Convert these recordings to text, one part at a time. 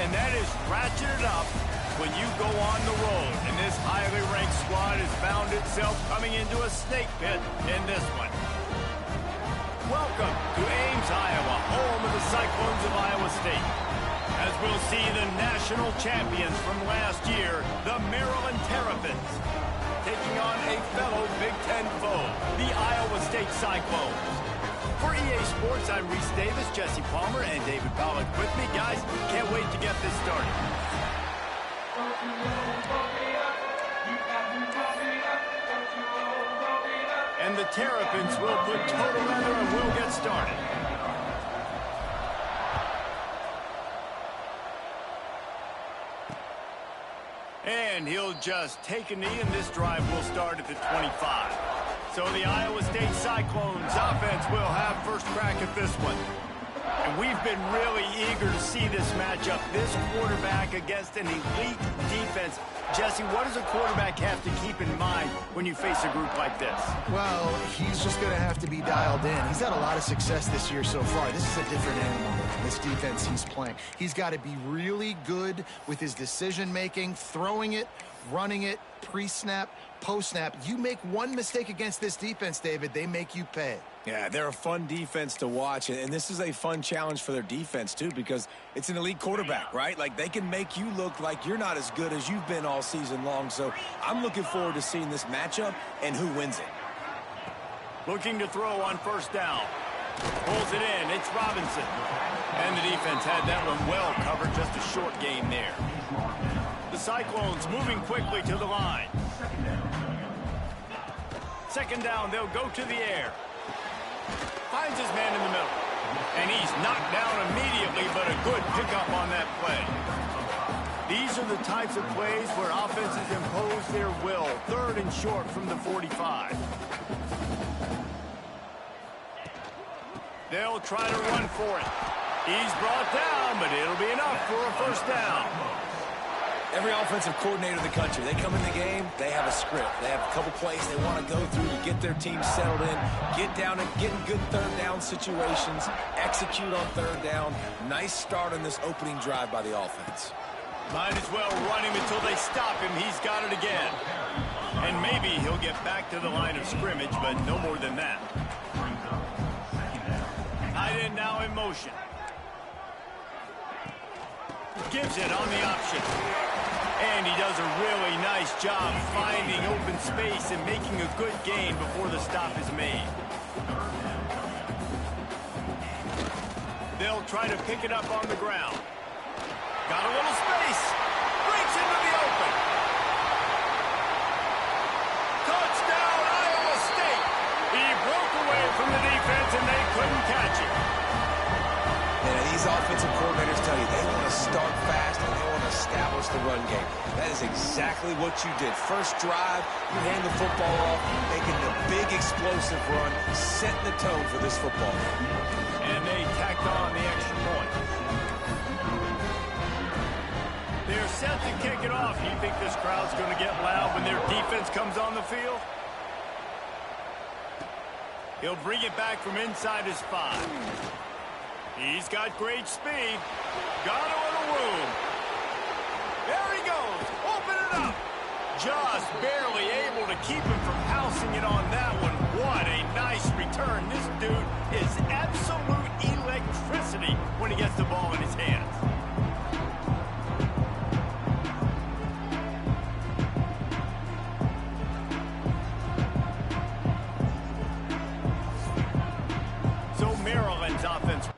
And that is ratcheted up when you go on the road. And this highly ranked squad has found itself coming into a snake pit in this one. Welcome to Ames, Iowa, home of the Cyclones of Iowa State. As we'll see the national champions from last year, the Maryland Terrapins, taking on a fellow Big Ten foe, the Iowa State Cyclones. For EA Sports, I'm Reese Davis, Jesse Palmer, and David Pollack with me. Guys, can't wait to get this started. And the Terrapins will put total leather and we'll get started. And he'll just take a knee, and this drive will start at the 25. So the Iowa State Cyclones offense will have first crack at this one. And we've been really eager to see this matchup. This quarterback against an elite defense. Jesse, what does a quarterback have to keep in mind when you face a group like this? Well, he's just going to have to be dialed in. He's had a lot of success this year so far. This is a different animal, this defense he's playing. He's got to be really good with his decision-making, throwing it, running it, pre-snap, post-snap. You make one mistake against this defense, David, they make you pay. Yeah, they're a fun defense to watch, and this is a fun challenge for their defense, too, because it's an elite quarterback, right? Like, they can make you look like you're not as good as you've been all season long, so I'm looking forward to seeing this matchup and who wins it. Looking to throw on first down. Pulls it in, it's Robinson. And the defense had that one well covered, just a short gain there. The Cyclones moving quickly to the line. Second down, they'll go to the air. Finds his man in the middle. And he's knocked down immediately, but a good pickup on that play. These are the types of plays where offenses impose their will. Third and short from the 45. They'll try to run for it. He's brought down, but it'll be enough for a first down. Every offensive coordinator in the country, they come in the game, they have a script. They have a couple plays they want to go through to get their team settled in, get down and get in good third down situations, execute on third down. Nice start on this opening drive by the offense. Might as well run him until they stop him. He's got it again. And maybe he'll get back to the line of scrimmage, but no more than that. Tight end now in motion. Gives it on the option. And he does a really nice job finding open space and making a good gain before the stop is made. They'll try to pick it up on the ground. Got a little space. Breaks into the open. Touchdown, Iowa State. He broke away from the defense and they couldn't catch him. And these offensive coordinators tell you they want to start fast and they want to establish the run game. That is exactly what you did. First drive, you hand the football off, making the big explosive run, setting the tone for this football game. And they tacked on the extra point. They're set to kick it off. You think this crowd's going to get loud when their defense comes on the field? He'll bring it back from inside his 5. He's got great speed. Got a little room. There he goes. Open it up. Just barely able to keep him from housing it on that one. What a nice return. This dude is absolute electricity when he gets the ball in his hands. So Maryland's offense.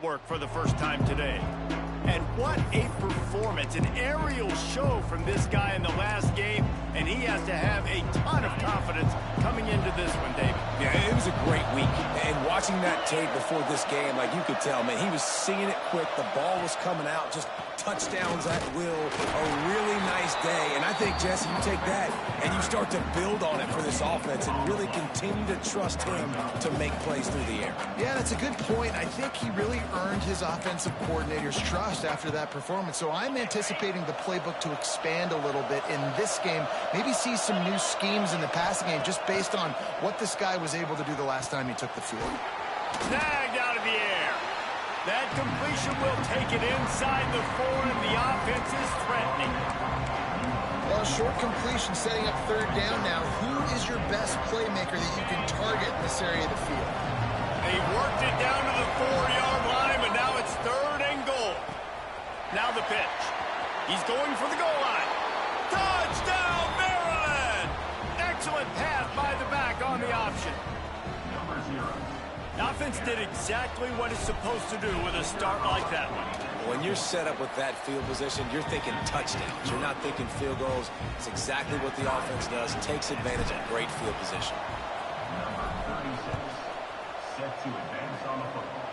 footwork for the first time today. And what a performance, an aerial show from this guy in the last game, and he has to have a ton of confidence coming into this one, David. Yeah, it was a great week, and watching that tape before this game, like you could tell, man, he was seeing it quick, the ball was coming out, just touchdowns at will, a really nice day. And I think, Jesse, you take that and you start to build on it for this offense and really continue to trust him to make plays through the air. Yeah, that's a good point. I think he really earned his offensive coordinator's trust after that performance. So I'm anticipating the playbook to expand a little bit in this game, maybe see some new schemes in the passing game just based on what this guy was able to do the last time he took the field. Snagged out of the air. That completion will take it inside the 4, and the offense is threatening. Well, short completion setting up third down now. Who is your best playmaker that you can target in this area of the field? They worked it down to the 4-yard line, but now it's 3rd and goal. Now the pitch. He's going for the goal line. Touchdown, Maryland! Excellent pass by the back on the option. The offense did exactly what it's supposed to do with a start like that one. When you're set up with that field position, you're thinking touchdowns. You're not thinking field goals. It's exactly what the offense does. Takes advantage of great field position. Number 36, set to advance on the football.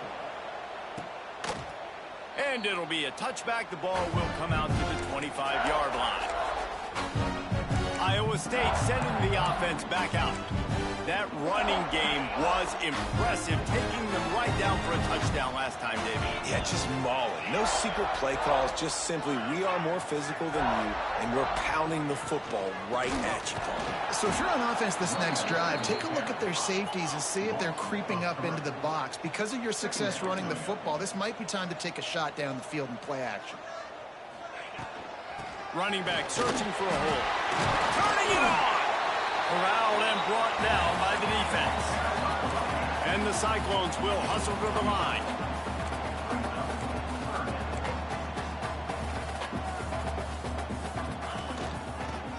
And it'll be a touchback. The ball will come out to the 25-yard line. Iowa State sending the offense back out. That running game was impressive, taking them right down for a touchdown last time, David. Yeah, just mauling. No secret play calls, just simply we are more physical than you, and we're pounding the football right at you, Paul. So if you're on offense this next drive, take a look at their safeties and see if they're creeping up into the box. Because of your success running the football, this might be time to take a shot down the field and play action. Running back searching for a hole. Turning it on! Corralled and brought down by the defense. And the Cyclones will hustle to the line.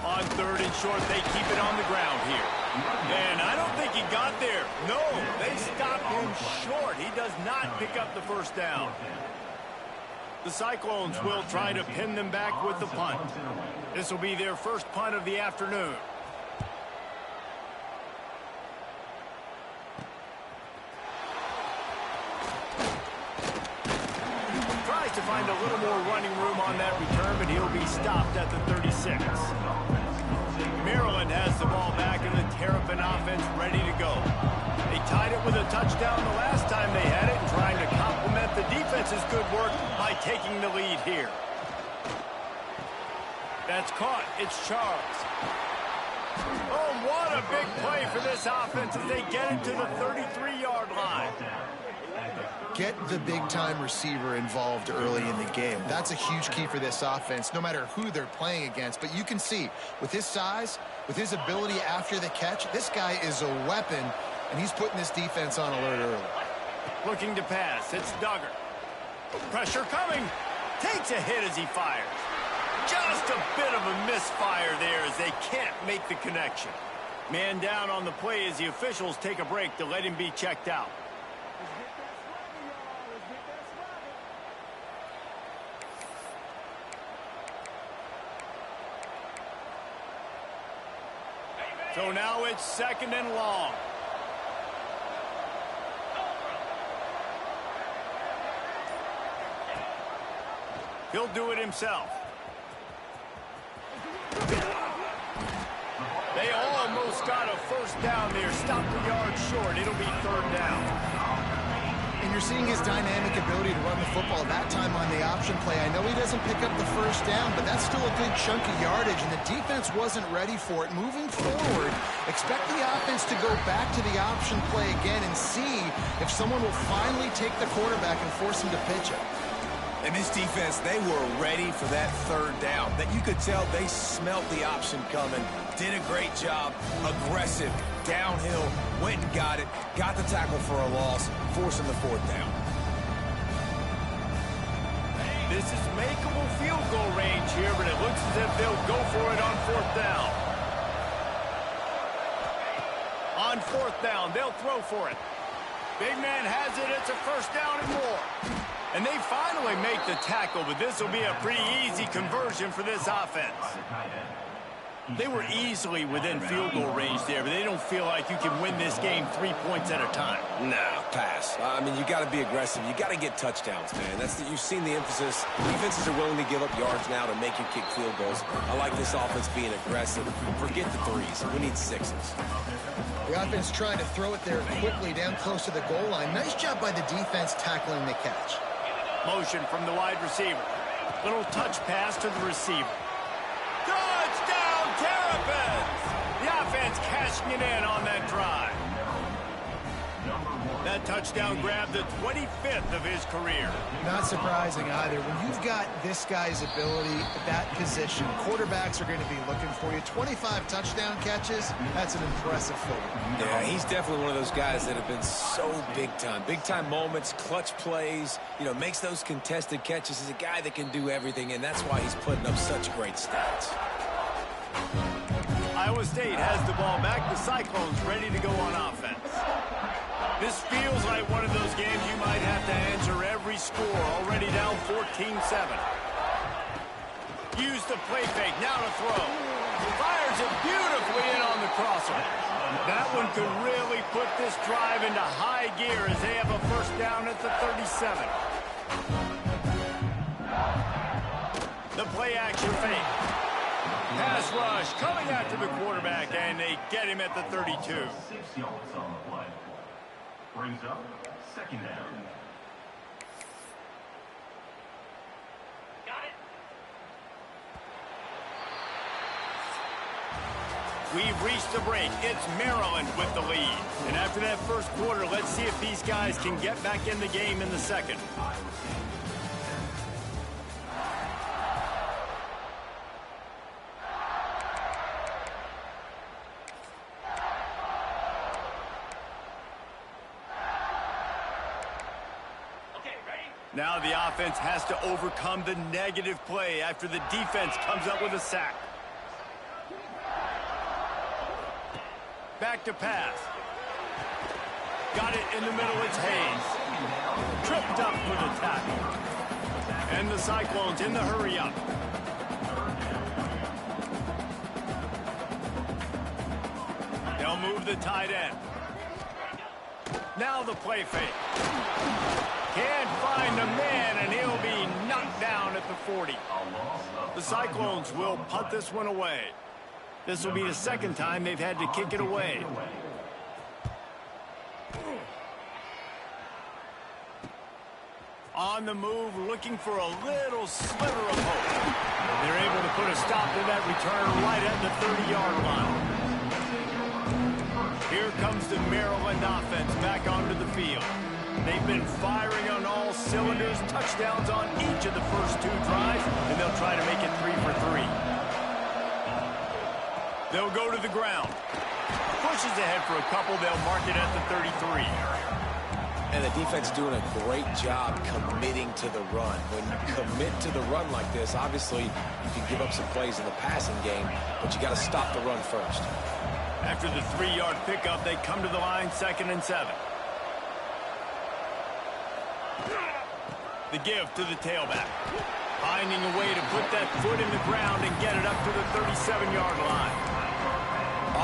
On 3rd and short, they keep it on the ground here. And I don't think he got there. No, they stopped him short. He does not pick up the first down. The Cyclones will try to pin them back with the punt. This will be their first punt of the afternoon. To find a little more running room on that return, but he'll be stopped at the 36. Maryland has the ball back in the Terpin offense ready to go. They tied it with a touchdown the last time they had it, and trying to complement the defense's good work by taking the lead here. That's caught. It's Charles. Oh, what a big play for this offense as they get it to the 33-yard line. Get the big-time receiver involved early in the game. That's a huge key for this offense, no matter who they're playing against. But you can see, with his size, with his ability after the catch, this guy is a weapon, and he's putting this defense on alert early. Looking to pass. It's Duggar. Pressure coming. Takes a hit as he fires. Just a bit of a misfire there as they can't make the connection. Man down on the play as the officials take a break to let him be checked out. So now it's 2nd and long. He'll do it himself. They almost got a first down there. Stopped a yard short. It'll be 3rd down. And you're seeing his dynamic ability to run the football that time on the option play. I know he doesn't pick up the first down, but that's still a good chunk of yardage, and the defense wasn't ready for it. Moving forward, expect the offense to go back to the option play again and see if someone will finally take the quarterback and force him to pitch it. And this defense, they were ready for that 3rd down. That you could tell they smelt the option coming. Did a great job. Aggressive. Downhill. Went and got it. Got the tackle for a loss. Forcing the 4th down. This is makeable field goal range here, but it looks as if they'll go for it on 4th down. On 4th down, they'll throw for it. Big man has it. It's a first down and more. And they finally make the tackle, but this will be a pretty easy conversion for this offense. They were easily within field goal range there, but they don't feel like you can win this game 3 points at a time. No, pass. I mean, you got to be aggressive. You got to get touchdowns, man. You've seen the emphasis. Defenses are willing to give up yards now to make you kick field goals. I like this offense being aggressive. Forget the threes. We need sixes. The offense trying to throw it there quickly down close to the goal line. Nice job by the defense tackling the catch. Motion from the wide receiver. Little touch pass to the receiver. Touchdown, Terpin! The offense cashing it in on that drive. That touchdown grabbed the 25th of his career. Not surprising either. When you've got this guy's ability at that position, quarterbacks are going to be looking for you. 25 touchdown catches, that's an impressive figure. Yeah, he's definitely one of those guys that have been so big time. Big time moments, clutch plays, makes those contested catches. He's a guy that can do everything, and that's why he's putting up such great stats. Iowa State has the ball back. The Cyclones ready to go on offense. This feels like one of those games you might have to answer every score. Already down 14-7. Use the play fake. Now to throw. Fires it beautifully in on the crossover. That one could really put this drive into high gear as they have a first down at the 37. The play action fake. Pass rush coming after the quarterback, and they get him at the 32. 6 yards on the play. Brings up second down. Got it. We've reached the break. It's Maryland with the lead. And after that first quarter, let's see if these guys can get back in the game in the second. Now the offense has to overcome the negative play after the defense comes up with a sack. Back to pass. Got it in the middle. It's Hayes. Tripped up for the tackle. And the Cyclones in the hurry up. They'll move the tight end. Now the play fake. Can't find a man, and he'll be knocked down at the 40. The Cyclones will punt this one away. This will be the second time they've had to kick it away. On the move, looking for a little sliver of hope. They're able to put a stop to that return right at the 30-yard line. Here comes the Maryland offense back onto the field. They've been firing on all cylinders, touchdowns on each of the first 2 drives, and they'll try to make it 3 for 3. They'll go to the ground. Pushes ahead for a couple. They'll mark it at the 33. And the defense doing a great job committing to the run. When you commit to the run like this, obviously you can give up some plays in the passing game, but you got to stop the run first. After the 3-yard pickup, they come to the line, 2nd and 7. The give to the tailback. Finding a way to put that foot in the ground and get it up to the 37-yard line.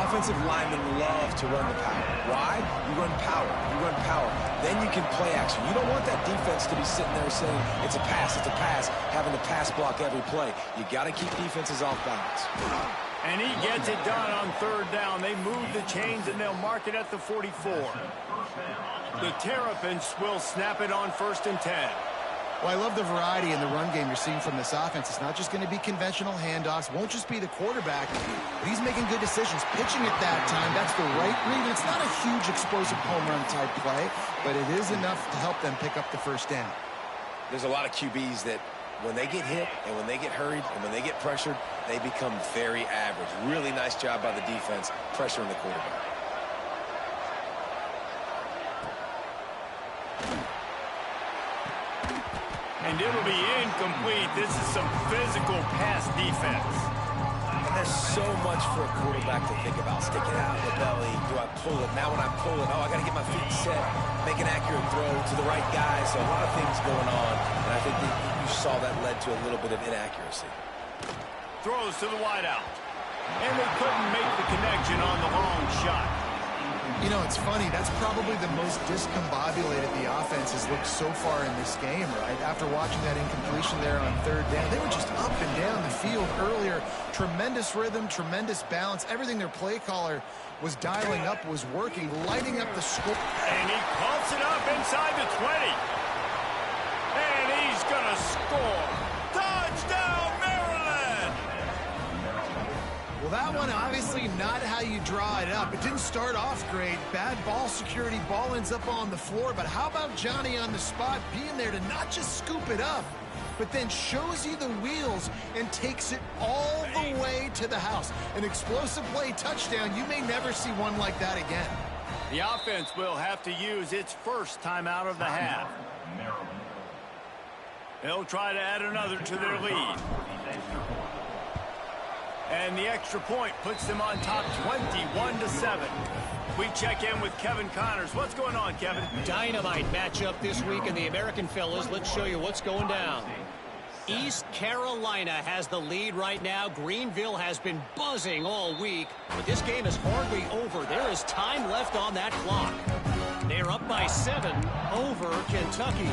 Offensive linemen love to run the power. Why? You run power. You run power. Then you can play action. You don't want that defense to be sitting there saying, it's a pass, having to pass block every play. You got to keep defenses off balance. And he gets it done on 3rd down. They move the chains, and they'll mark it at the 44. The Terrapins will snap it on 1st and 10. Well, I love the variety in the run game you're seeing from this offense. It's not just going to be conventional handoffs. Won't just be the quarterback. But he's making good decisions. Pitching at that time, that's the right read. It's not a huge explosive home run type play, but it is enough to help them pick up the first down. There's a lot of QBs that when they get hit and when they get hurried and when they get pressured, they become very average. Really nice job by the defense pressuring the quarterback. And it'll be incomplete. This is some physical pass defense. there's so much for a quarterback to think about. Stick it out in the belly. Do I pull it? Now when I pull it, oh, I got to get my feet set, make an accurate throw to the right guy. So a lot of things going on, and I think that you saw that led to a little bit of inaccuracy. Throws to the wideout. And they couldn't make the connection on the long shot. You know, it's funny. That's probably the most discombobulated the offense has looked so far in this game, right? After watching that incompletion there on third down, they were just up and down the field earlier. Tremendous rhythm, tremendous balance. Everything their play caller was dialing up was working, lighting up the score. And he pumps it up inside the 20. And he's going to score. Touchdown, Maryland! Well, that one obviously not how you draw it up. It didn't start off great. Bad ball security. Ball ends up on the floor. But how about Johnny on the spot being there to not just scoop it up, but then shows you the wheels and takes it all the way to the house. An explosive play touchdown. You may never see one like that again. The offense will have to use its first timeout of the half. They'll try to add another to their lead. And the extra point puts them on top 21-7. We check in with Kevin Connors. What's going on, Kevin? Dynamite matchup this week in the American, fellas. Let's show you what's going down. East Carolina has the lead right now. Greenville has been buzzing all week, but this game is hardly over. There is time left on that clock. They're up by 7 over Kentucky.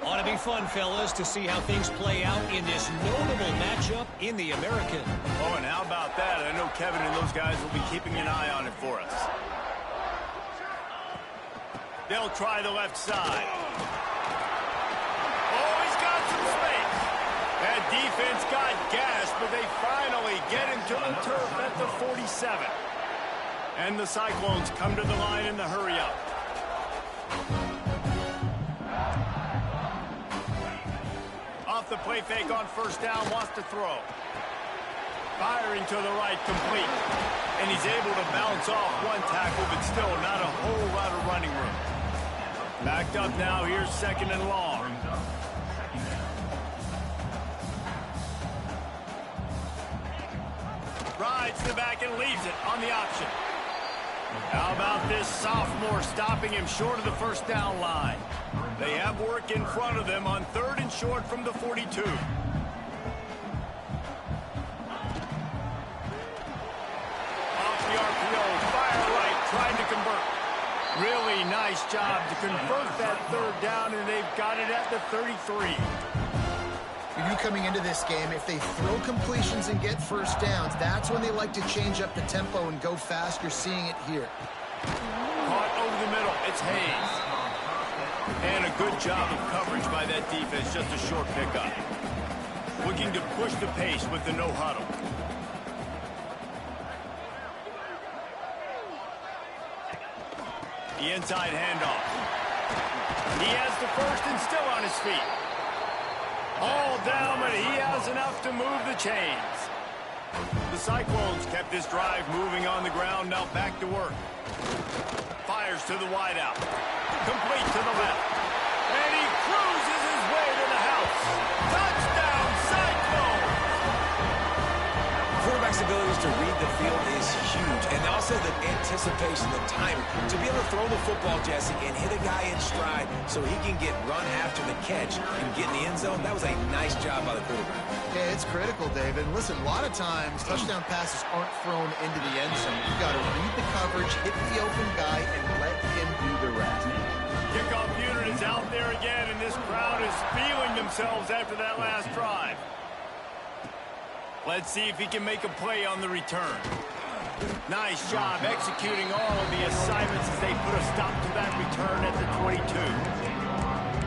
Ought to be fun, fellas, to see how things play out in this notable matchup in the American. Oh, and how about that? I know Kevin and those guys will be keeping an eye on it for us. They'll try the left side. Oh, he's got some space. That defense got gashed, but they finally get him to the turf at the 47. And the Cyclones come to the line in the hurry-up. Off the play fake on first down, wants to throw. Firing to the right, complete. And he's able to bounce off one tackle, but still not a whole lot of running room. Backed up now, here's second and long. Rides the back and leaves it on the option. How about this sophomore stopping him short of the first down line? They have work in front of them on third and short from the 42. Off the RPO, fire right, trying to convert. Really nice job to convert that third down, and they've got it at the 33. You coming into this game, if they throw completions and get first downs, that's when they like to change up the tempo and go fast. You're seeing it here. Caught over the middle. It's Hayes. And a good job of coverage by that defense. Just a short pickup. Looking to push the pace with the no huddle. The inside handoff. He has the first and still on his feet. All down, but he has enough to move the chains. The Cyclones kept this drive moving on the ground, now back to work. Fires to the wideout. Complete to the left. And he cruises his way to the house. Touchdown, Cyclones! Quarterback's abilities to read the field is huge. And also the anticipation, the timing. To be able to throw the football, Jesse, and hit a guy in stride so he can get run after the catch and get in the end zone, that was a nice job by the quarterback. Yeah, it's critical, David. Listen, a lot of times touchdown passes aren't thrown into the end zone. You've got to read the coverage, hit the open guy, and let him do the rest. Kickoff unit is out there again, and this crowd is feeling themselves after that last drive. Let's see if he can make a play on the return. Nice job executing all of the assignments as they put a stop to that return at the 22.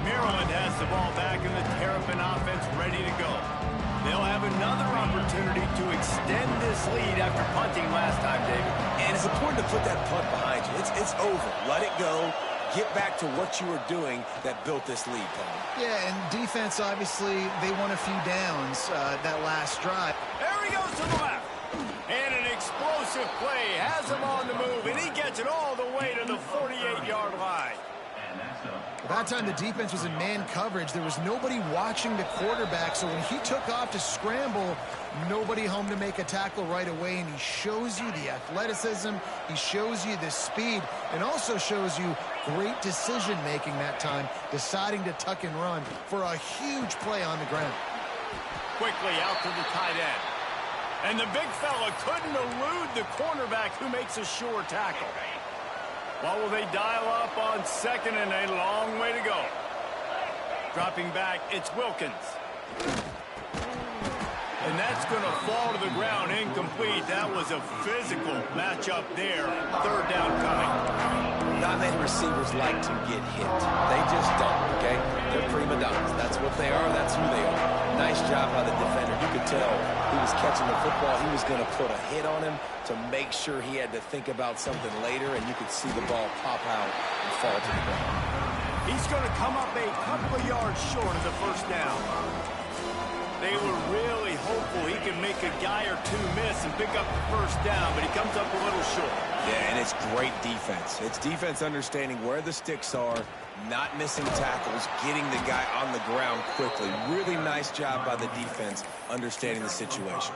Maryland has the ball back and the Terpin offense ready to go. They'll have another opportunity to extend this lead after punting last time, David. And it's important to put that punt behind you. It's over. Let it go. Get back to what you were doing that built this lead, Paul. Yeah, and defense, obviously, they won a few downs that last drive. There he goes to the left. And an explosive play has him on the move, and he gets it all the way to the 48-yard line. That time the defense was in man coverage. There was nobody watching the quarterback, so when he took off to scramble, nobody home to make a tackle right away, and he shows you the athleticism, he shows you the speed, and also shows you great decision-making that time, deciding to tuck and run for a huge play on the ground. Quickly out to the tight end. And the big fella couldn't elude the cornerback who makes a sure tackle. What will they dial up on second and a long way to go? Dropping back, it's Wilkins. And that's going to fall to the ground incomplete. That was a physical matchup there. Third down coming. Not many receivers like to get hit. They just don't, okay? They're prima donnas. That's what they are. That's who they are. Nice job by the defender. You could tell he was catching the football. He was going to put a hit on him to make sure he had to think about something later, and you could see the ball pop out and fall to the ground. He's going to come up a couple of yards short of the first down. They were really hopeful he could make a guy or two miss and pick up the first down, but he comes up a little short. Yeah, and it's great defense. It's defense understanding where the sticks are, not missing tackles, getting the guy on the ground quickly. Really nice job by the defense understanding the situation.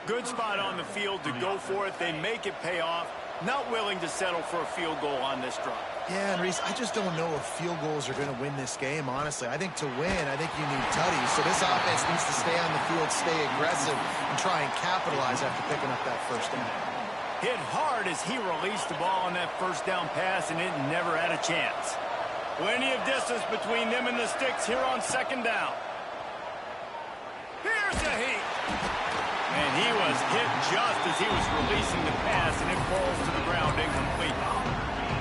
Good spot on the field to go for it. They make it pay off. Not willing to settle for a field goal on this drive. Yeah, and Reese, I just don't know if field goals are going to win this game, honestly. I think to win, I think you need tutties. So this offense needs to stay on the field, stay aggressive, and try and capitalize after picking up that first down. Hit hard as he released the ball on that first down pass, and it never had a chance. Plenty of distance between them and the sticks here on second down. Here's the heat. And he was hit just as he was releasing the pass, and it falls to the ground incomplete.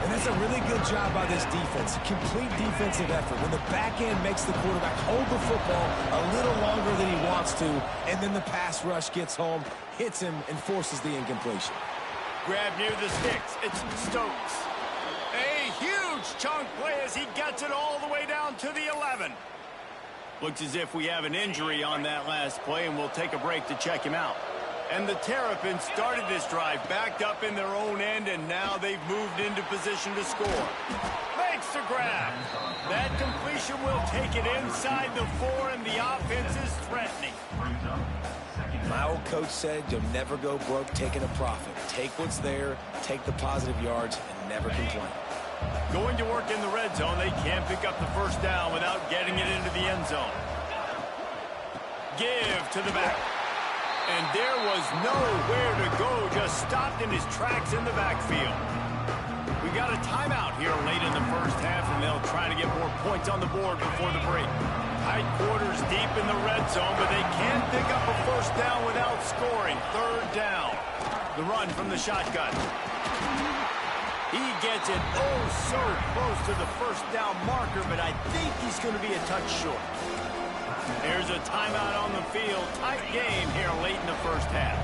And that's a really good job by this defense. Complete defensive effort. When the back end makes the quarterback hold the football a little longer than he wants to, and then the pass rush gets home, hits him, and forces the incompletion. Grab near the sticks. It's Stokes. A huge chunk play as he gets it all the way down to the 11. Looks as if we have an injury on that last play, and we'll take a break to check him out. And the Terrapins started this drive backed up in their own end, and now they've moved into position to score. Makes the grab. That completion will take it inside the 4, and the offense is threatening. My old coach said you'll never go broke taking a profit. Take what's there, take the positive yards, and never complain. Going to work in the red zone, they can't pick up the first down without getting it into the end zone. Give to the back. And there was nowhere to go, just stopped in his tracks in the backfield. We've got a timeout here late in the first half, and they'll try to get more points on the board before the break. Tight quarters deep in the red zone, but they can't pick up a first down without scoring. Third down. The run from the shotgun. He gets it oh so close to the first down marker, but I think he's going to be a touch short. There's a timeout on the field. Tight game here late in the first half.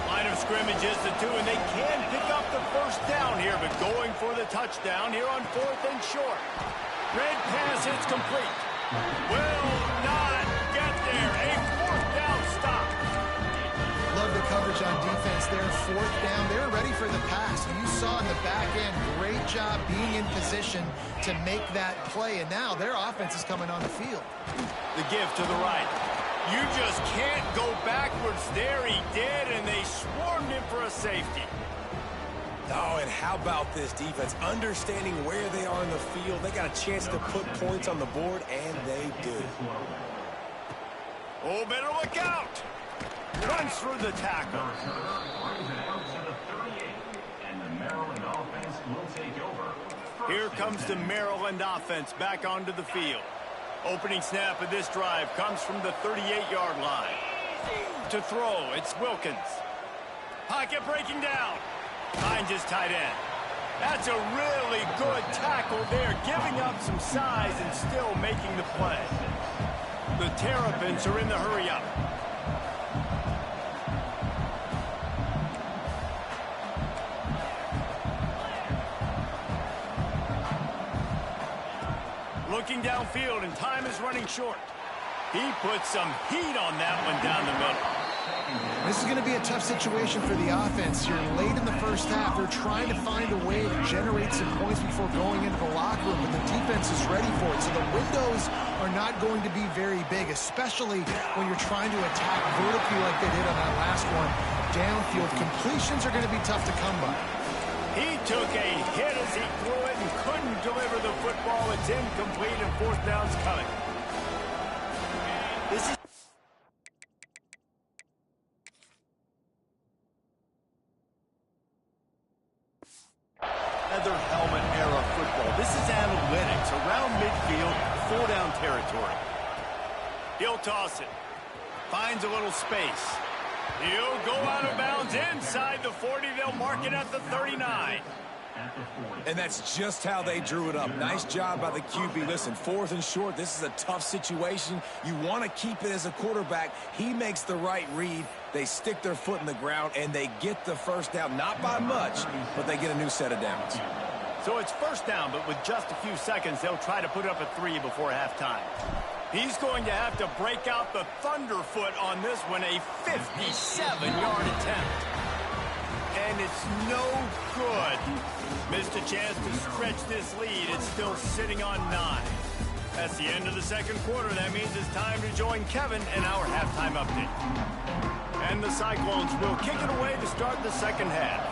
Line of scrimmage is the 2, and they can pick up the first down here, but going for the touchdown here on 4th and short. Red pass, it's complete. Will not get there. A 4th down stop. Love the coverage on defense there. 4th down. They're ready for the pass. You saw in the back end, great job being in position to make that play, and now their offense is coming on the field. The give to the right. You just can't go backwards there. He did, and they swarmed him for a safety. Oh, and how about this defense? Understanding where they are in the field. They got a chance to put points on the board, and they do. Oh, better look out. Runs through the tackle. Here comes the Maryland offense back onto the field. Opening snap of this drive comes from the 38-yard line. To throw, it's Wilkins. Pocket breaking down. Finds his tight end. That's a really good tackle there, giving up some size and still making the play. The Terrapins are in the hurry-up. Looking downfield, and time is running short. He put some heat on that one down the middle. This is going to be a tough situation for the offense here. Late in the first half, they're trying to find a way to generate some points before going into the locker room, but the defense is ready for it. So the windows are not going to be very big, especially when you're trying to attack vertically like they did on that last one. Downfield completions are going to be tough to come by. He took a hit as he threw it and couldn't deliver the football. It's incomplete and fourth down's coming. This is leather helmet era football. This is analytics around midfield, four down territory. He'll toss it. Finds a little space. He'll go out of bounds inside the 40. They'll mark it at the 39. And that's just how they drew it up. Nice job by the QB. Listen, fourth and short, this is a tough situation. You want to keep it as a quarterback. He makes the right read. They stick their foot in the ground, and they get the first down. Not by much, but they get a new set of downs. So it's first down, but with just a few seconds, they'll try to put up a 3 before halftime. He's going to have to break out the thunderfoot on this one, a 57-yard attempt. And it's no good. Missed a chance to stretch this lead. It's still sitting on 9. That's the end of the second quarter. That means it's time to join Kevin in our halftime update. And the Cyclones will kick it away to start the second half.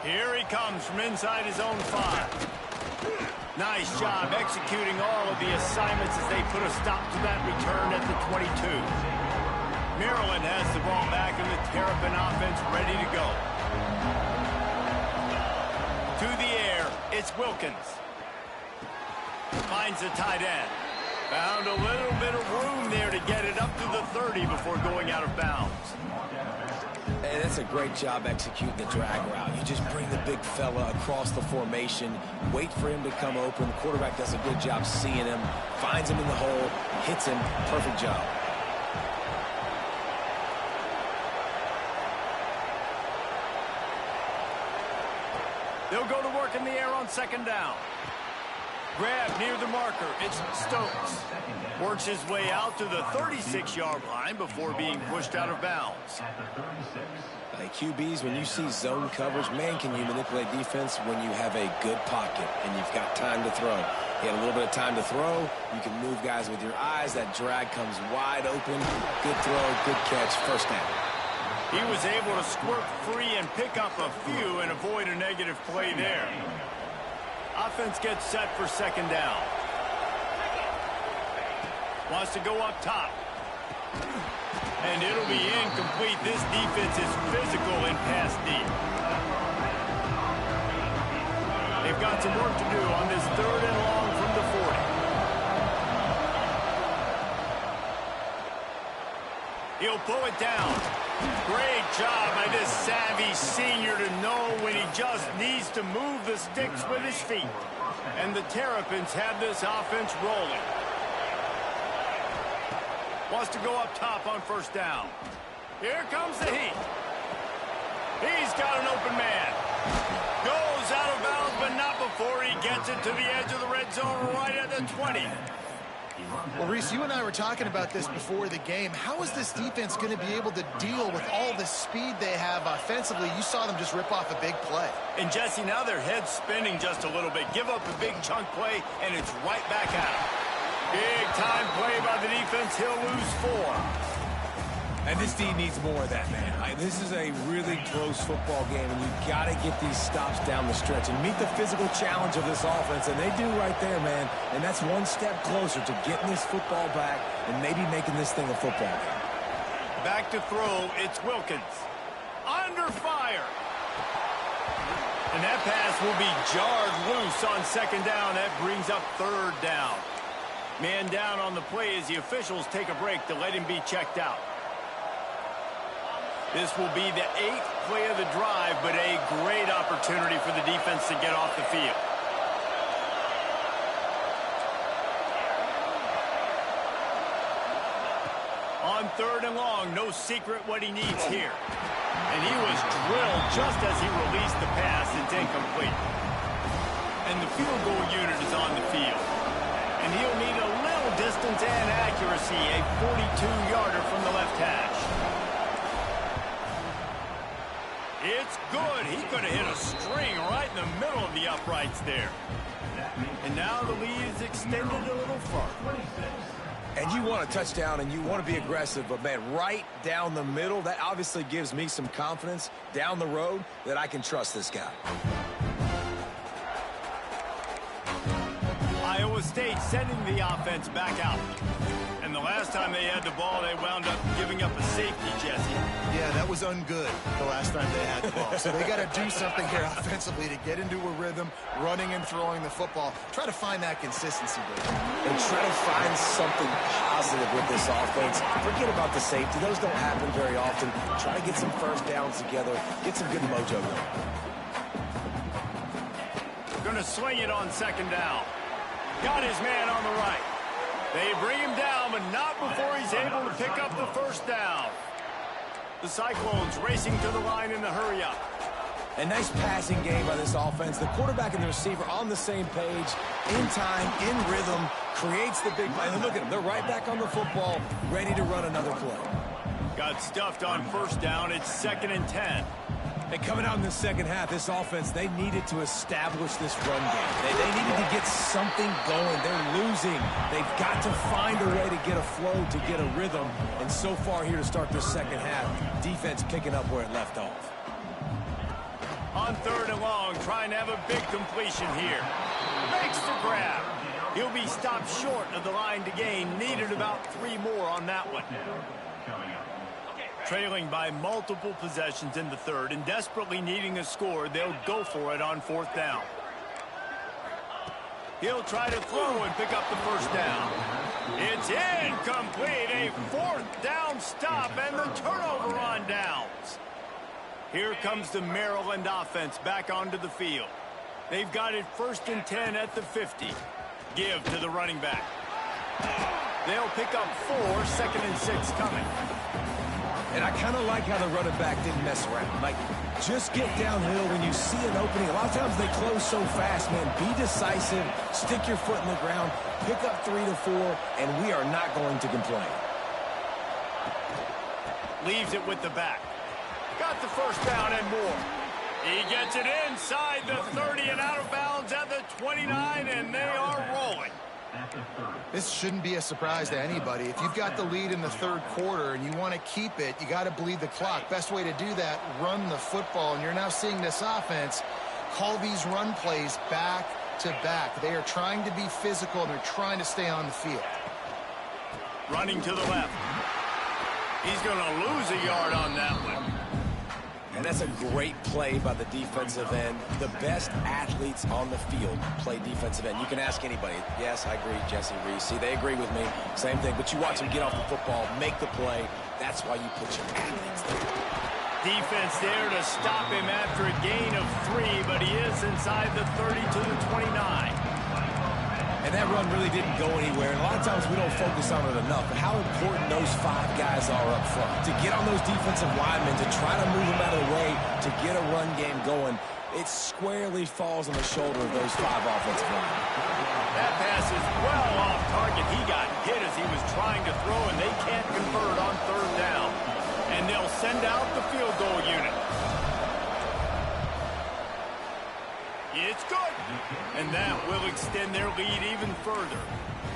Here he comes from inside his own 5. Nice job executing all of the assignments as they put a stop to that return at the 22. Maryland has the ball back and the Terrapin offense ready to go. To the air, it's Wilkins. Finds the tight end. Found a little bit of room there to get it up to the 30 before going out of bounds. And that's a great job executing the drag route. You just bring the big fella across the formation, wait for him to come open. The quarterback does a good job seeing him, finds him in the hole, hits him. Perfect job. They'll go to work in the air on second down. Grab near the marker. It's Stokes. Works his way out to the 36-yard line before being pushed out of bounds. QBs, when you see zone coverage, man, can you manipulate defense when you have a good pocket and you've got time to throw. He had a little bit of time to throw. You can move guys with your eyes. That drag comes wide open. Good throw, good catch, first down. He was able to squirt free and pick up a few and avoid a negative play there. Offense gets set for second down. Wants to go up top. And it'll be incomplete. This defense is physical in pass deep. They've got some work to do on this third and long from the 40. He'll pull it down. Great job by this savvy senior to know when he just needs to move the sticks with his feet. And the Terrapins have this offense rolling. Wants to go up top on first down. Here comes the heat. He's got an open man. Goes out of bounds, but not before he gets it to the edge of the red zone right at the 20. Well, Reese, you and I were talking about this before the game. How is this defense going to be able to deal with all the speed they have offensively? You saw them just rip off a big play. And, Jesse, now their head's spinning just a little bit. Give up a big chunk play, and it's right back at him. Big time play by the defense. He'll lose 4. And this team needs more of that, man. This is a really close football game, and you've got to get these stops down the stretch and meet the physical challenge of this offense, and they do right there, man. And that's one step closer to getting this football back and maybe making this thing a football game. Back to throw, it's Wilkins. Under fire. And that pass will be jarred loose on second down. That brings up third down. Man down on the play as the officials take a break to let him be checked out. This will be the 8th play of the drive, but a great opportunity for the defense to get off the field. On third and long, no secret what he needs here. And he was drilled just as he released the pass. It's incomplete. And the field goal unit is on the field. And he'll need a little distance and accuracy, a 42-yarder from the left hash. It's good. He could have hit a string right in the middle of the uprights there. And now the lead is extended a little further. And you want a touchdown and you want to be aggressive, but man, right down the middle, that obviously gives me some confidence down the road that I can trust this guy. Iowa State sending the offense back out. And the last time they had the ball, they wound up giving up a safety, Jesse. Yeah, that was ungood the last time they had the ball. So they got to do something here offensively to get into a rhythm, running and throwing the football. Try to find that consistency there. And try to find something positive with this offense. Forget about the safety. Those don't happen very often. Try to get some first downs together. Get some good mojo going. Going to swing it on second down. Got his man on the right. They bring him down, but not before he's able to pick up the first down. The Cyclones racing to the line in the hurry-up. A nice passing game by this offense. The quarterback and the receiver on the same page, in time, in rhythm, creates the big play. And look at them. They're right back on the football, ready to run another play. Got stuffed on first down. It's 2nd and 10. And coming out in the second half, this offense, they needed to establish this run game. They needed to get something going. They're losing. They've got to find a way to get a flow, to get a rhythm. And so far here to start this second half, defense picking up where it left off. On 3rd and long, trying to have a big completion here. Makes the grab. He'll be stopped short of the line to gain. Needed about 3 more on that one. Trailing by multiple possessions in the 3rd and desperately needing a score, they'll go for it on 4th down. He'll try to throw and pick up the first down. It's incomplete. A 4th down stop and the turnover on downs. Here comes the Maryland offense back onto the field. They've got it 1st and 10 at the 50. Give to the running back. They'll pick up 4, 2nd and 6 coming. And I kind of like how the running back didn't mess around. Like, just get downhill when you see an opening. A lot of times they close so fast, man. Be decisive, stick your foot in the ground, pick up 3 to 4, and we are not going to complain. Leaves it with the back. Got the first down and more. He gets it inside the 30 and out of bounds at the 29, and they are rolling. This shouldn't be a surprise to anybody. If you've got the lead in the 3rd quarter and you want to keep it, you got to bleed the clock. Best way to do that, run the football. And you're now seeing this offense call these run plays back to back. They are trying to be physical, and they're trying to stay on the field. Running to the left. He's going to lose a yard on that one. And that's a great play by the defensive end. The best athletes on the field play defensive end. You can ask anybody. Yes, I agree, Jesse Reese. See, they agree with me. Same thing. But you watch them get off the football, make the play. That's why you put your athletes there. Defense there to stop him after a gain of 3, but he is inside the 30 to the 29. And that run really didn't go anywhere. And a lot of times we don't focus on it enough. But how important those 5 guys are up front. To get on those defensive linemen, to try to move them out of the way, to get a run game going, it squarely falls on the shoulder of those 5 offensive linemen. That pass is well off target. He got hit as he was trying to throw, and they can't convert on 3rd down. And they'll send out the field goal unit. It's good. And that will extend their lead even further.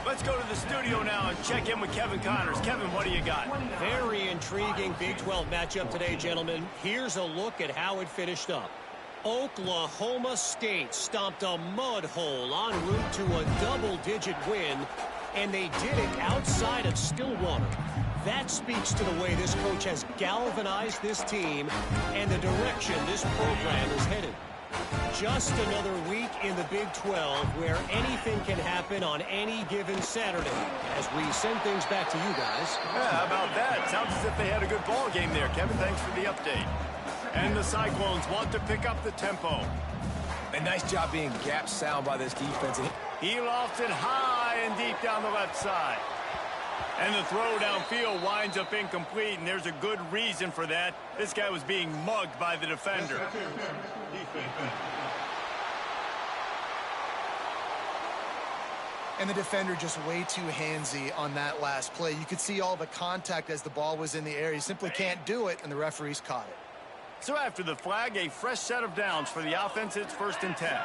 Let's go to the studio now and check in with Kevin Connors. Kevin, what do you got? Very intriguing Big 12 matchup today, gentlemen. Here's a look at how it finished up. Oklahoma State stomped a mud hole en route to a double-digit win, and they did it outside of Stillwater. That speaks to the way this coach has galvanized this team and the direction this program is headed. Just another week in the Big 12 where anything can happen on any given Saturday. As we send things back to you guys. Yeah, how about that? Sounds as if they had a good ball game there, Kevin. Thanks for the update. And the Cyclones want to pick up the tempo. A nice job being gap sound by this defense. He lofts it high and deep down the left side. And the throw downfield winds up incomplete, and there's a good reason for that. This guy was being mugged by the defender. And the defender just way too handsy on that last play. You could see all the contact as the ball was in the air. He simply can't do it, and the referees caught it. So after the flag, a fresh set of downs for the offense. It's 1st and 10.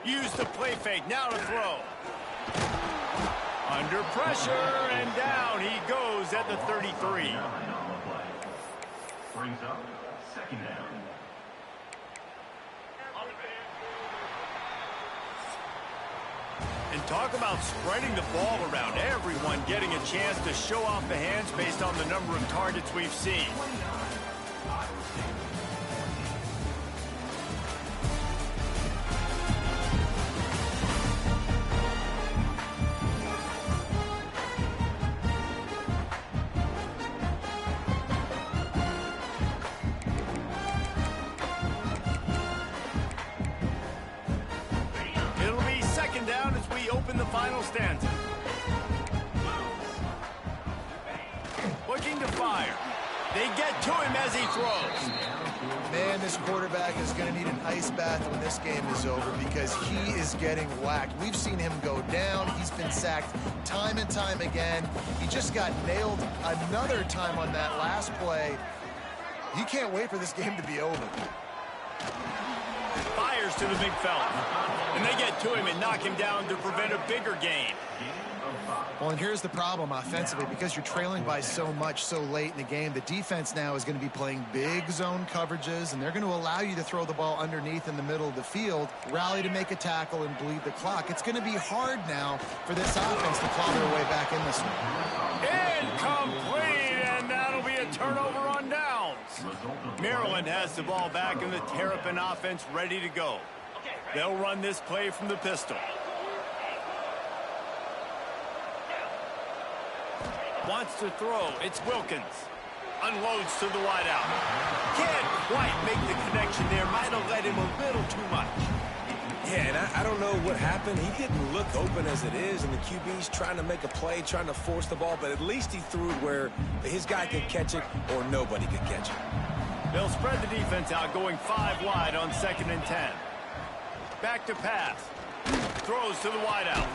Use the play fake. Now to throw. Under pressure, and down he goes at the 33. Brings up 2nd down. And talk about spreading the ball around. Everyone getting a chance to show off the hands based on the number of targets we've seen. Final stanza. Looking to fire. They get to him as he throws. Man, this quarterback is going to need an ice bath when this game is over because he is getting whacked. We've seen him go down. He's been sacked time and time again. He just got nailed another time on that last play. He can't wait for this game to be over. Fires to the big fella. And they get to him and knock him down to prevent a bigger gain. Well, and here's the problem offensively. Because you're trailing by so much so late in the game, the defense now is going to be playing big zone coverages, and they're going to allow you to throw the ball underneath in the middle of the field, rally to make a tackle, and bleed the clock. It's going to be hard now for this offense to claw their way back in this one. Incomplete, and that'll be a turnover on downs. Maryland has the ball back, and the Terrapin offense ready to go. They'll run this play from the pistol. Wants to throw. It's Wilkins. Unloads to the wideout. Can't quite make the connection there. Might have let him a little too much. Yeah, and I don't know what happened. He didn't look open as it is, and the QB's trying to make a play, trying to force the ball, but at least he threw it where his guy could catch it or nobody could catch it. They'll spread the defense out, going 5 wide on 2nd and 10. Back to pass. Throws to the wideout.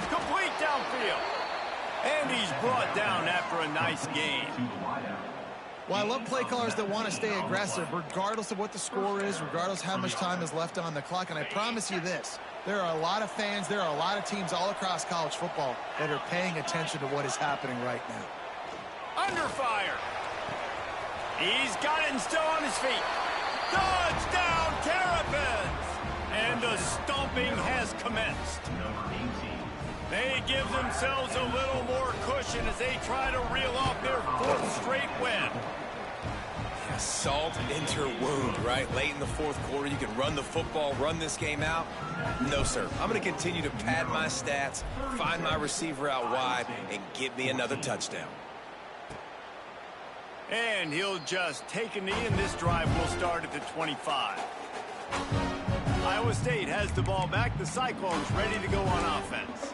Complete downfield. And he's brought down after a nice gain. Well, I love play callers that want to stay aggressive, regardless of what the score is, regardless how much time is left on the clock. And I promise you this, there are a lot of fans, there are a lot of teams all across college football that are paying attention to what is happening right now. Under fire. He's got it and still on his feet. Touchdown, Terrapins! And the stomping has commenced. They give themselves a little more cushion as they try to reel off their 4th straight win. Yeah, salt into wound, right? Late in the 4th quarter, you can run the football, run this game out. No, sir. I'm going to continue to pad my stats, find my receiver out wide, and get me another touchdown. And he'll just take a knee, and this drive will start at the 25. Iowa State has the ball back. The Cyclones ready to go on offense.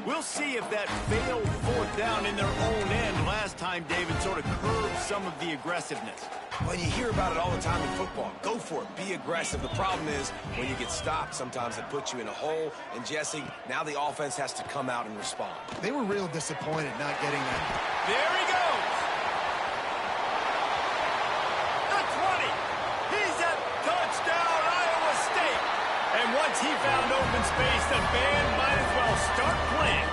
We'll see if that failed 4th down in their own end last time, David, sort of curbed some of the aggressiveness. Well, you hear about it all the time in football. Go for it. Be aggressive. The problem is when you get stopped, sometimes it puts you in a hole. And, Jesse, now the offense has to come out and respond. They were real disappointed not getting that. There he goes. The 20. He's at touchdown, Iowa State. And once he found open space, the band might as well start playing.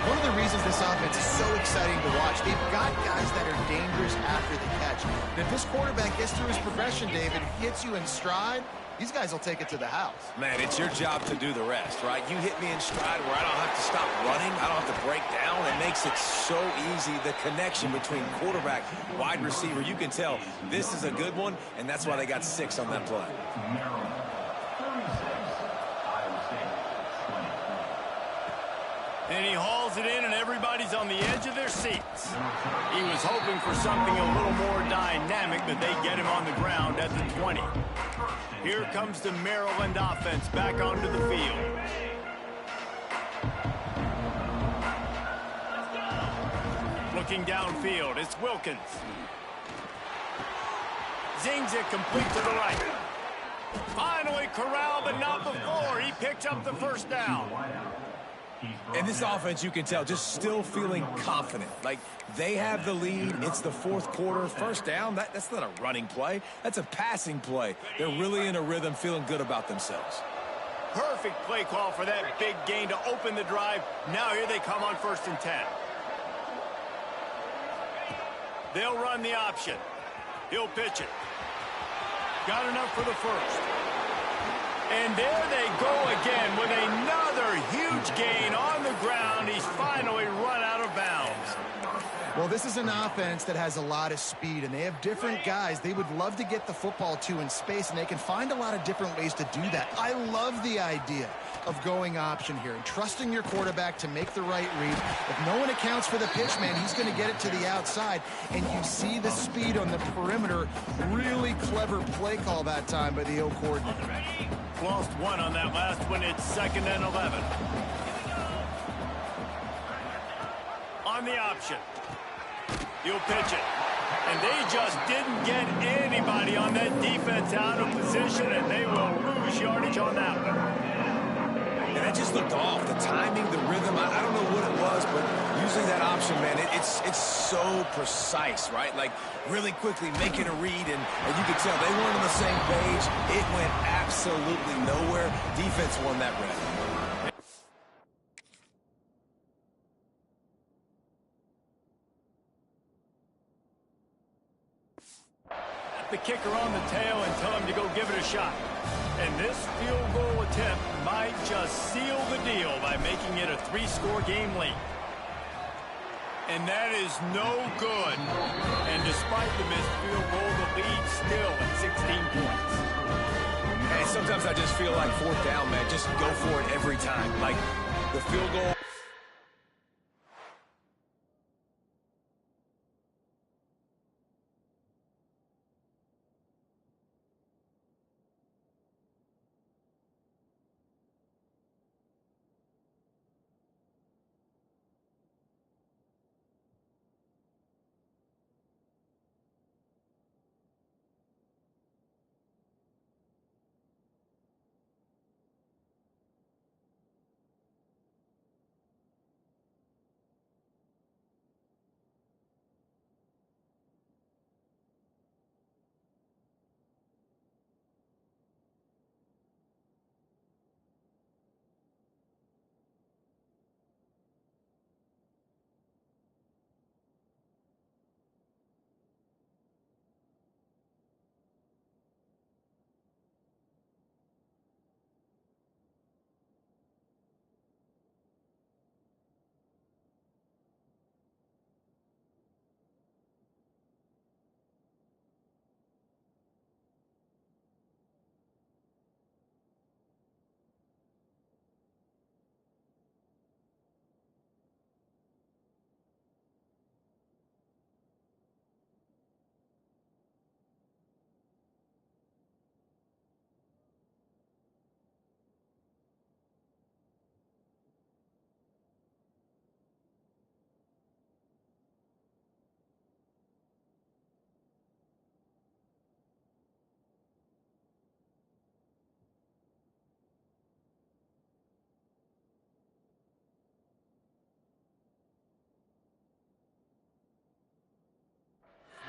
One of the reasons this offense is so exciting to watch, they've got guys that are dangerous after the catch. And if this quarterback gets through his progression, David, hits you in stride, these guys will take it to the house. Man, it's your job to do the rest, right? You hit me in stride where I don't have to stop running. I don't have to break down. It makes it so easy, the connection between quarterback, wide receiver. You can tell this is a good one, and that's why they got 6 on that play. And he hauls it in, and everybody's on the edge of their seats. He was hoping for something a little more dynamic, but they get him on the ground at the 20. Here comes the Maryland offense back onto the field. Looking downfield, it's Wilkins. Zings it complete to the right. Finally corralled, but not before. He picks up the first down. And this offense, you can tell, just still feeling confident. Like, they have the lead. It's the fourth quarter. First down, that's not a running play. That's a passing play. They're really in a rhythm, feeling good about themselves. Perfect play call for that big gain to open the drive. Now here they come on 1st and 10. They'll run the option. He'll pitch it. Got enough for the first. And there they go again with another huge gain on the ground. He's finally run out of bounds. Well, this is an offense that has a lot of speed, and they have different guys they would love to get the football to in space, and they can find a lot of different ways to do that. I love the idea of going option here and trusting your quarterback to make the right read. If no one accounts for the pitch, man, he's going to get it to the outside, and you see the speed on the perimeter. Really clever play call that time by the O coordinator. Lost one on that last one. It's 2nd and 11. On the option. He'll pitch it. And they just didn't get anybody on that defense out of position, and they will lose yardage on that one. And that just looked off. The timing, the rhythm, I don't know what it was, but using that option, man, it's so precise, right? Like, really quickly making a read, and you could tell they weren't on the same page. It went absolutely nowhere. Defense won that rep. The kicker on the tail and tell him to go give it a shot. And this field goal attempt might just seal the deal by making it a 3-score game late. And that is no good. And despite the missed field goal, the lead still at 16 points. And sometimes I just feel like 4th down, man. Just go for it every time. Like, the field goal.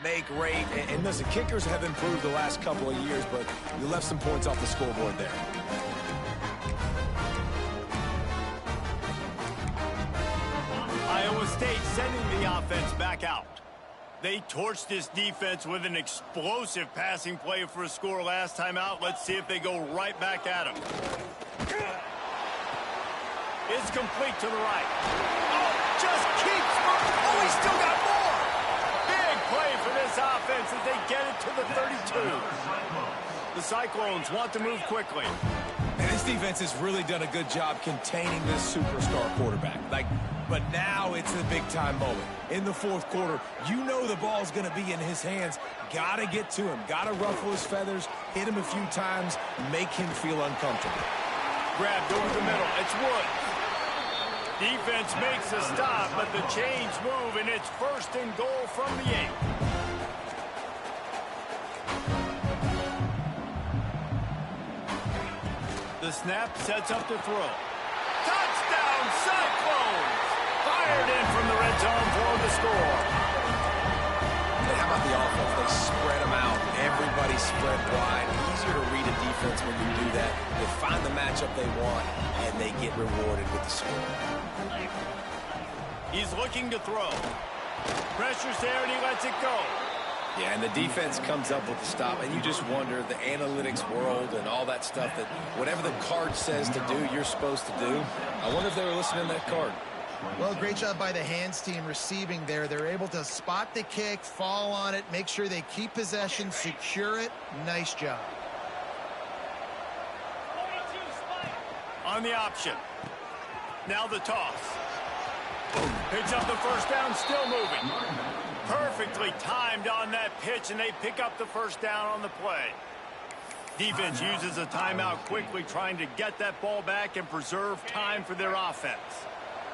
Make rate, and listen, kickers have improved the last couple of years, but you left some points off the scoreboard there. Iowa State sending the offense back out. They torched this defense with an explosive passing play for a score last time out. Let's see if they go right back at him. It's complete to the right. Oh, just keeps moving. Oh, he's still got more. Play for this offense as they get it to the 32. The Cyclones want to move quickly. And this defense has really done a good job containing this superstar quarterback. But now it's the big-time moment. In the 4th quarter, you know the ball's going to be in his hands. Got to get to him. Got to ruffle his feathers, hit him a few times, make him feel uncomfortable. Grabbed over the middle. It's Woods. Defense makes a stop, but the chains move, and it's 1st and goal from the 8. snap, sets up to throw. Touchdown, Cyclones! Fired in from the red zone for the score. And how about the offense? They spread them out. Everybody spread wide. Easier to read a defense when you do that. They find the matchup they want, and they get rewarded with the score. He's looking to throw. Pressure's there, and he lets it go. Yeah, and the defense comes up with the stop, and you just wonder, the analytics world and all that stuff, that whatever the card says to do, you're supposed to do. I wonder if they were listening to that card. Well, great job by the hands team receiving there. They're able to spot the kick, fall on it, make sure they keep possession, secure it. Nice job. On the option. Now the toss. Picks up the first down, still moving. Perfectly timed on that pitch, and they pick up the first down on the play. Defense uses a timeout quickly, trying to get that ball back and preserve time for their offense.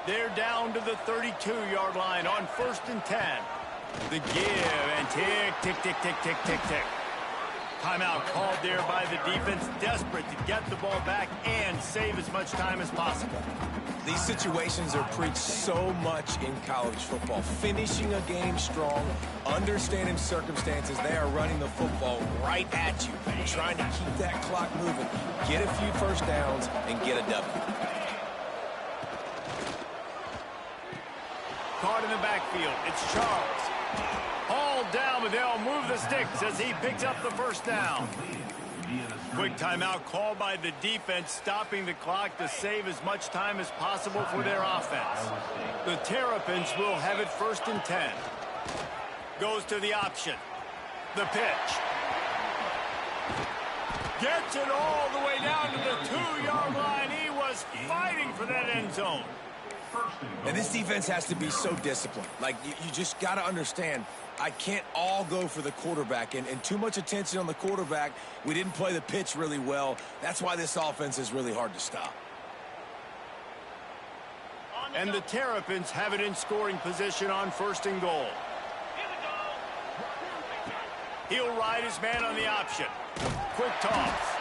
They're down to the 32-yard line on 1st and 10. The give and tick, tick, tick, tick, tick, tick, tick. Timeout called there by the defense, desperate to get the ball back and save as much time as possible. These situations are preached so much in college football. Finishing a game strong, understanding circumstances. They are running the football right at you, trying to keep that clock moving, get a few first downs, and get a W. Caught in the backfield, it's Charles. Hauled down, but they'll move the sticks as he picks up the first down. Quick timeout called by the defense, stopping the clock to save as much time as possible for their offense. The Terrapins will have it 1st and 10. Goes to the option. The pitch. Gets it all the way down to the 2-yard line. He was fighting for that end zone. And this defense has to be so disciplined. Like, you just got to understand, I can't all go for the quarterback. And too much attention on the quarterback. We didn't play the pitch really well. That's why this offense is really hard to stop. And the Terrapins have it in scoring position on 1st and goal. He'll ride his man on the option. Quick toss.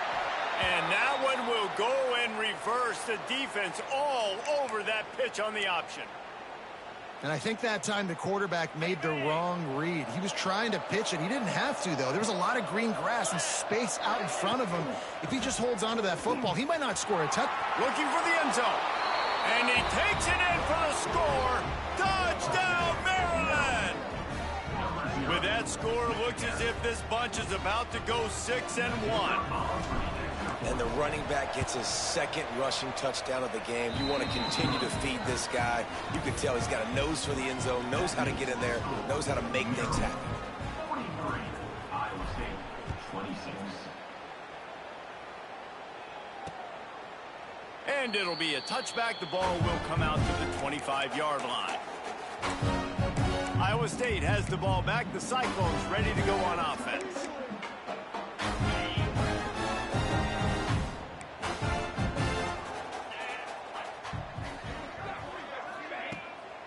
And that one will go and reverse. The defense all over that pitch on the option. And I think that time the quarterback made the wrong read. He was trying to pitch it. He didn't have to, though. There was a lot of green grass and space out in front of him. If he just holds on to that football, he might not score a touchdown. Looking for the end zone. And he takes it in for the score. Touchdown, Maryland! With that score, it looks as if this bunch is about to go 6-1. And the running back gets his 2nd rushing touchdown of the game. You want to continue to feed this guy. You can tell he's got a nose for the end zone, knows how to get in there, knows how to make things happen. 43, Iowa State, 26. And it'll be a touchback. The ball will come out to the 25-yard line. Iowa State has the ball back. The Cyclones ready to go on offense.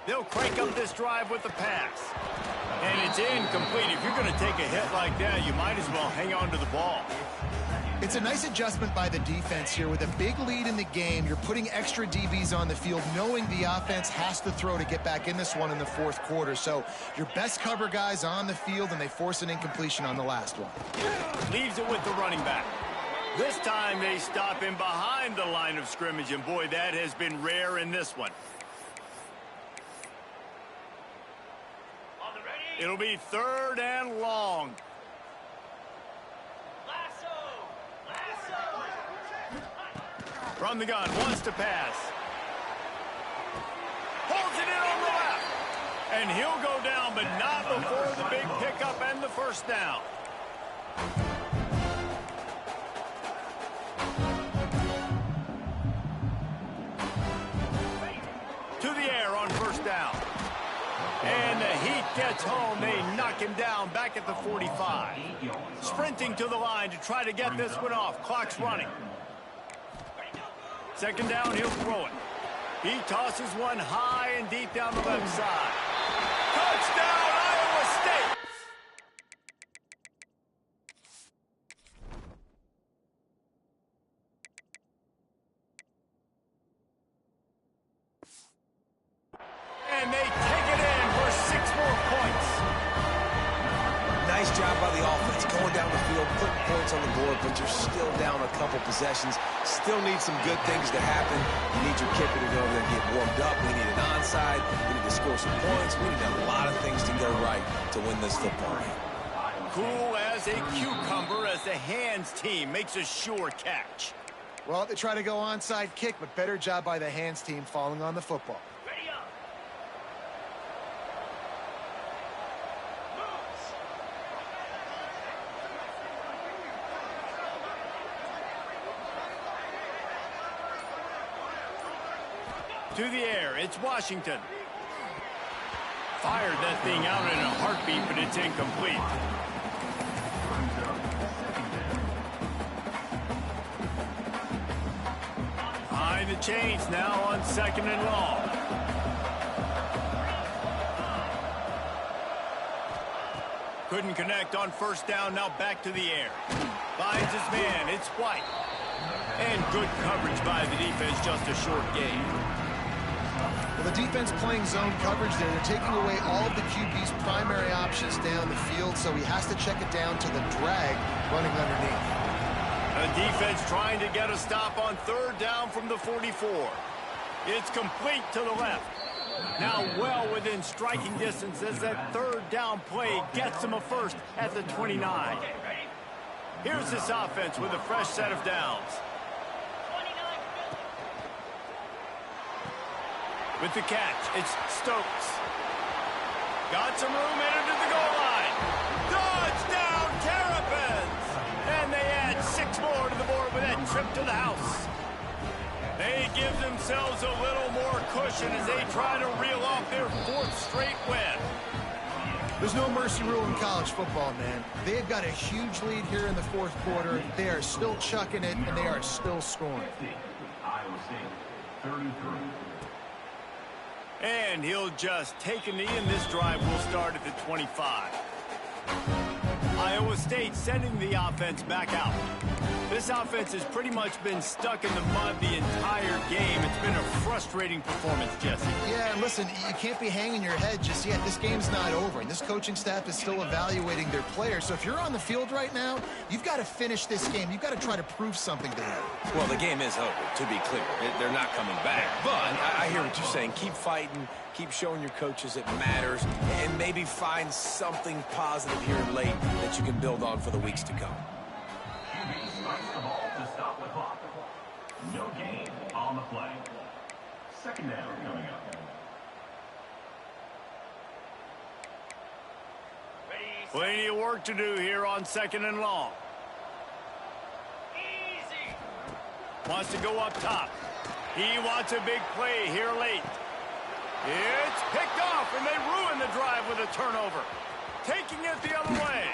They'll crank up this drive with the pass. And it's incomplete. If you're going to take a hit like that, you might as well hang on to the ball. It's a nice adjustment by the defense here. With a big lead in the game, you're putting extra DBs on the field, knowing the offense has to throw to get back in this one in the 4th quarter. So your best cover guys on the field, and they force an incompletion on the last one. Leaves it with the running back. This time they stop him behind the line of scrimmage, and boy, that has been rare in this one. It'll be 3rd and long. From the gun, wants to pass. Holds it in on the left. And he'll go down, but not before the big pickup and the first down. To the air on first down. And the heat gets home. They knock him down back at the 45. Sprinting to the line to try to get this one off. Clock's running. 2nd down, he'll throw it. He tosses one high and deep down the left side. Touchdown, Iowa State! the offense, going down the field, putting points on the board, but you're still down a couple possessions. Still need some good things to happen. You need your kicker to go over there and get warmed up. We need an onside. We need to score some points. We need a lot of things to go right to win this football game. Cool as a cucumber as the hands team makes a sure catch. Well, they try to go onside kick, but better job by the hands team falling on the football. To the air, it's Washington. Fired that thing out in a heartbeat, but it's incomplete. Behind the chains now on 2nd and long. Couldn't connect on 1st down, now back to the air. Finds his man, it's White. And good coverage by the defense, just a short gain. Well, the defense playing zone coverage there. They're taking away all of the QB's primary options down the field, so he has to check it down to the drag running underneath. The defense trying to get a stop on 3rd down from the 44. It's complete to the left. Now well within striking distance as that 3rd down play gets him a first at the 29. Here's this offense with a fresh set of downs. With the catch, it's Stokes. Got some room, entered to the goal line. Touchdown, Terrapins! And they add 6 more to the board with that trip to the house. They give themselves a little more cushion as they try to reel off their 4th straight win. There's no mercy rule in college football, man. They've got a huge lead here in the 4th quarter. They are still chucking it, and they are still scoring. Iowa State, 33. And he'll just take a knee, and this drive will start at the 25. Iowa State sending the offense back out. This offense has pretty much been stuck in the mud the entire game. It's been a frustrating performance, Jesse. Yeah, and listen, you can't be hanging your head just yet. This game's not over, and this coaching staff is still evaluating their players. So if you're on the field right now, you've got to finish this game. You've got to try to prove something to them. Well, the game is over, to be clear. They're not coming back. But I hear what you're saying. Keep fighting. Keep showing your coaches it matters. And maybe find something positive here late that you can build on for the weeks to come. QB spikes the ball to stop the clock. No gain on the play. 2nd down coming up. Plenty of work to do here on 2nd and long. Wants to go up top. He wants a big play here late. It's picked off, and they ruin the drive with a turnover. Taking it the other way.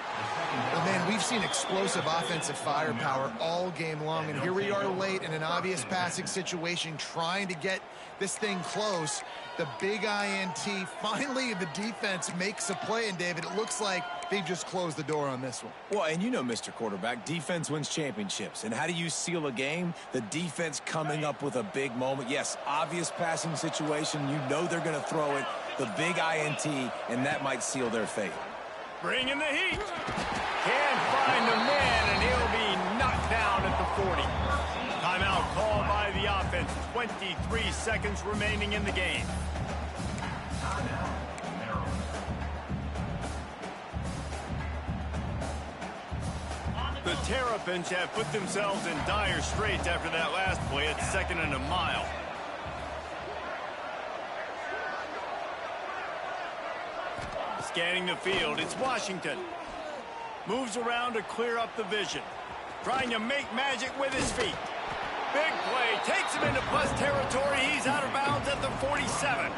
Well, man, we've seen explosive offensive firepower all game long, and here we are late in an obvious passing situation trying to get this thing close. The big INT. Finally, the defense makes a play, and David, it looks like they've just closed the door on this one. Well, and you know, Mr. Quarterback, defense wins championships. And how do you seal a game? The defense coming up with a big moment. Yes, obvious passing situation. You know they're going to throw it. The big INT, and that might seal their fate. Bringing the heat. Can't find the man, and he'll be knocked down at the 40. Timeout called by the offense. 23 seconds remaining in the game. The Terrapins have put themselves in dire straits after that last play at 2nd and a mile. Scanning the field, it's Washington. Moves around to clear up the vision. Trying to make magic with his feet. Big play, takes him into plus territory. He's out of bounds at the 47.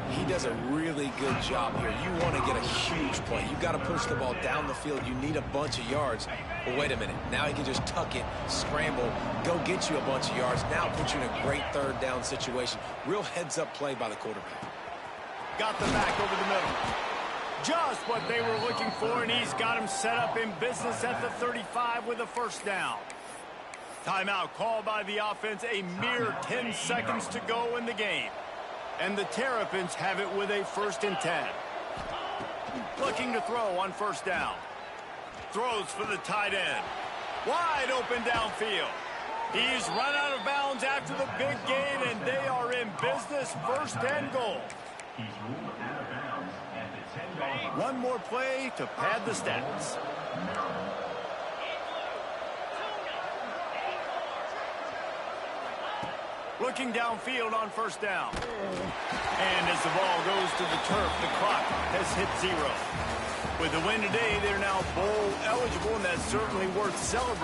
He does a really good job here. You want to get a huge play. You got to push the ball down the field. You need a bunch of yards. But wait a minute. Now he can just tuck it, scramble, go get you a bunch of yards. Now put you in a great 3rd down situation. Real heads-up play by the quarterback. Got the back over the middle. Just what they were looking for, and he's got him set up in business at the 35 with a 1st down. Timeout called by the offense. A mere 10 seconds to go in the game. And the Terrapins have it with a 1st and 10. Looking to throw on 1st down. throws for the tight end. Wide open downfield. He's run out of bounds after the big gain, and they are in business. First and goal. He's ruled out of bounds at the 10-yard line. One more play to pad the stats. Looking downfield on first down. And as the ball goes to the turf, the clock has hit 0. With the win today, they're now bowl eligible, and that's certainly worth celebrating.